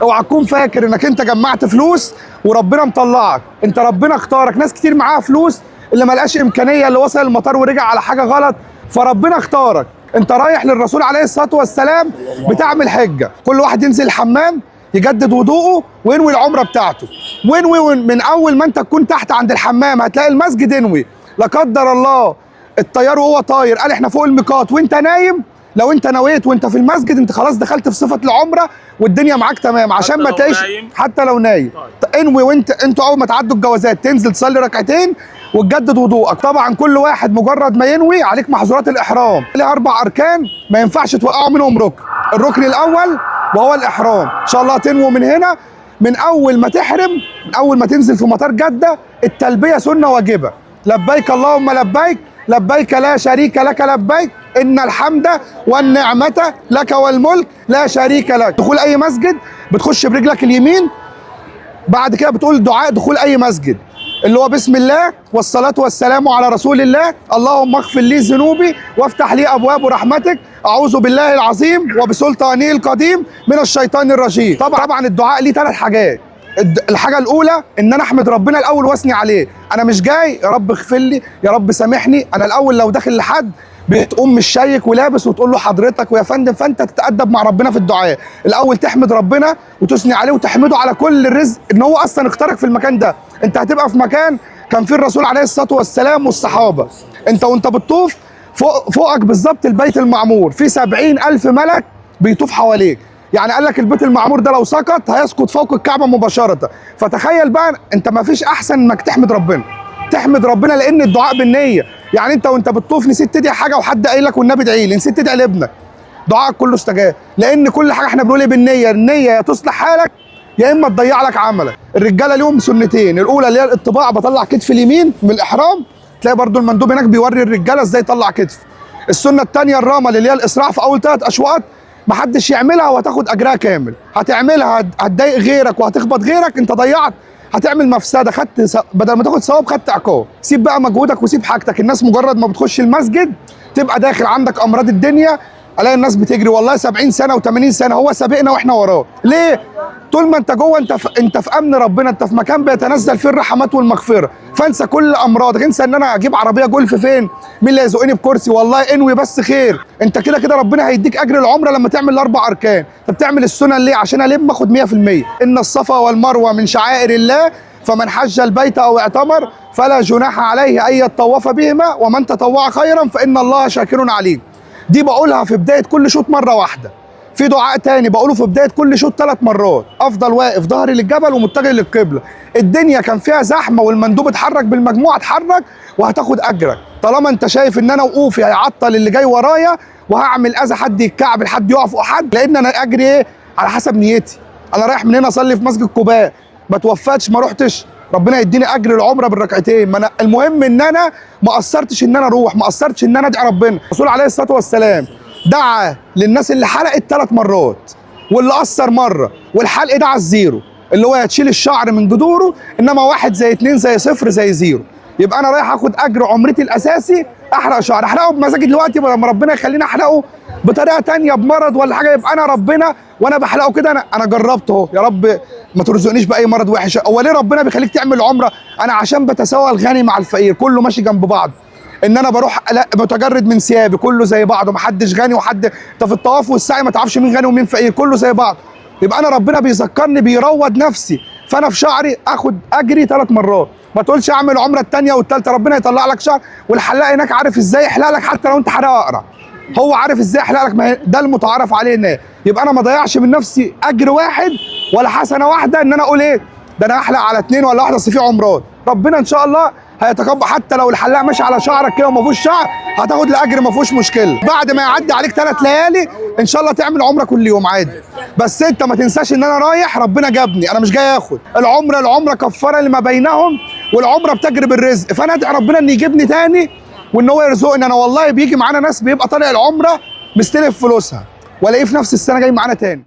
اوعى تكون فاكر انك انت جمعت فلوس وربنا مطلعك. انت ربنا اختارك. ناس كتير معاها فلوس اللي ما لقاش امكانيه، اللي وصل المطار ورجع على حاجه غلط، فربنا اختارك. انت رايح للرسول عليه الصلاه والسلام بتعمل حجه. كل واحد ينزل الحمام يجدد وضوءه وينوي العمره بتاعته، وينوي من اول ما انت تكون تحت عند الحمام هتلاقي المسجد. انوي لا قدر الله الطيار وهو طاير قال احنا فوق الميقات وانت نايم، لو انت نويت وانت في المسجد انت خلاص دخلت في صفه العمره والدنيا معاك تمام، عشان ما تعيش حتى لو نايم. انوي انتوا اول ما تعدوا الجوازات تنزل تصلي ركعتين وتجدد وضوءك. طبعا كل واحد مجرد ما ينوي عليك محظورات الاحرام، ليه 4 اركان ما ينفعش توقعوا منهم ركن. الركن الاول وهو الاحرام. ان شاء الله تنوي من هنا، من اول ما تحرم، من اول ما تنزل في مطار جده التلبيه سنه واجبه. لبيك اللهم لبيك، لبيك لا شريك لك لبيك، ان الحمد والنعمه لك والملك لا شريك لك. دخول اي مسجد بتخش برجلك اليمين، بعد كده بتقول دعاء دخول اي مسجد اللي هو بسم الله والصلاه والسلام على رسول الله، اللهم اغفر لي ذنوبي وافتح لي ابواب رحمتك، اعوذ بالله العظيم وبسلطانه القديم من الشيطان الرجيم. طبعا الدعاء ليه 3 حاجات. الحاجه الاولى ان انا احمد ربنا الاول واثني عليه. انا مش جاي يا رب اغفر لي يا رب سامحني، انا الاول لو داخل لحد بتقوم مش شيك ولابس وتقول له حضرتك ويا فندم، فانت تتادب مع ربنا في الدعاء. الاول تحمد ربنا وتثني عليه وتحمده على كل الرزق ان هو اصلا اختارك في المكان ده. انت هتبقى في مكان كان فيه الرسول عليه الصلاه والسلام والصحابه. انت وانت بتطوف فوقك بالظبط البيت المعمور، في 70,000 ملك بيطوف حواليك. يعني قال لك البيت المعمور ده لو سقط هيسقط فوق الكعبه مباشره. فتخيل بقى انت ما فيش احسن انك تحمد ربنا. تحمد ربنا لان الدعاء بالنيه. يعني انت وانت بتطوف نسيت تدعي حاجه وحد قايل لك والنبي ادعي لي، نسيت تدعي لابنك، دعائك كله استجاب. لان كل حاجه احنا بنقول ايه بالنيه، النيه يا تصلح حالك يا اما تضيع لك عملك. الرجاله ليهم سنتين، الاولى اللي هي الاتباع، بطلع كتف اليمين من الاحرام، تلاقي برضو المندوب هناك بيوري الرجاله ازاي يطلع كتف. السنه الثانيه الرمل اللي هي الاسراع في اول 3 اشواط، محدش يعملها وهتاخد اجرها كامل. هتعملها هتضايق غيرك وهتخبط غيرك، انت ضيعت، هتعمل مفسده، خدت بدل ما تاخد ثواب خدت عقاب. سيب بقى مجهودك وسيب حاجتك. الناس مجرد ما بتخش المسجد تبقى داخل عندك امراض الدنيا. الاقي الناس بتجري والله 70 سنه و80 سنه، هو سابقنا واحنا وراه. ليه؟ طول ما انت جوه انت في امن ربنا، انت في مكان بيتنزل فيه الرحمات والمغفره، فانسى كل امراضك. انسى ان انا اجيب عربيه جولف فين، مين اللي هيزقني بكرسي، والله انوي بس خير. انت كده كده ربنا هيديك اجر العمره لما تعمل ال4 اركان. انت بتعمل السنن ليه؟ عشان الم اخد 100%. ان الصفا والمروه من شعائر الله، فمن حج البيت او اعتمر فلا جناح عليه ان يطوف بهما، ومن تطوع خيرا فان الله شاكر عليم. دي بقولها في بدايه كل شوط مره واحده. في دعاء تاني بقوله في بدايه كل شوط 3 مرات، افضل واقف ظهري للجبل ومتجه للقبله. الدنيا كان فيها زحمه والمندوب اتحرك بالمجموعه، اتحرك وهتاخد اجرك. طالما انت شايف ان انا وقوفي هيعطل اللي جاي ورايا وهعمل اذى، حد يتكعبل، حد يقع فوق حد، لان انا اجري ايه على حسب نيتي. انا رايح من هنا اصلي في مسجد قباء، ما توفتش ما رحتش، ربنا يديني اجر العمره بالركعتين. ما انا المهم ان انا ما قصرتش ان انا اروح، ما قصرتش ان انا ادعي ربنا. الرسول عليه الصلاه والسلام دعا للناس اللي حلقت 3 مرات واللي قصر مره، والحلق ده على الزيرو اللي هو هتشيل الشعر من جذوره، انما 1 زي 2 زي 0 زي 0. يبقى انا رايح اخد اجر عمرتي الاساسي، احرق شعر، احرقه بمزاجي دلوقتي، لما ربنا يخليني احرقه بطريقه ثانيه بمرض ولا حاجه، يبقى انا ربنا وانا بحلقه كده انا جربت اهو، يا رب ما ترزقنيش باي مرض وحش. هو ليه ربنا بيخليك تعمل عمره؟ انا عشان بتساوى الغني مع الفقير، كله ماشي جنب بعض. ان انا بروح لا متجرد من ثيابي، كله زي بعضه، محدش غني وحد، انت في الطواف والسعي ما تعرفش مين غني ومين فقير، كله زي بعض. يبقى انا ربنا بيذكرني بيروض نفسي، فانا في شعري اخد اجري 3 مرات. ما تقولش اعمل عمره الثانيه والثالثه، ربنا يطلع لك شعر والحلاق هناك عارف ازاي يحلق لك، حتى لو انت حلاق اقرع هو عارف ازاي يحلق لك، ما ده المتعارف عليه هناك. يبقى انا ما ضيعش من نفسي اجر واحد ولا حسنه واحده ان انا اقول ايه ده انا احلق على 2 ولا 1، اصل في عمرات. ربنا ان شاء الله هيتقبل، حتى لو الحلاق ماشي على شعرك كده وما فيهوش شعر هتاخد الاجر ما فيهوش مشكله. بعد ما يعدي عليك 3 ليالي ان شاء الله تعمل عمره كل يوم عادي. بس انت ما تنساش ان انا رايح ربنا جابني، انا مش جاي اخد العمره كفاره لما بينهم، والعمره بتجري بالرزق. فانا ادعي ربنا ان يجيبني تاني وان هو يرزقني. انا والله بيجي معانا ناس بيبقى طالع العمره مستلف فلوسها والاقيه في نفس السنه جاي معانا تاني.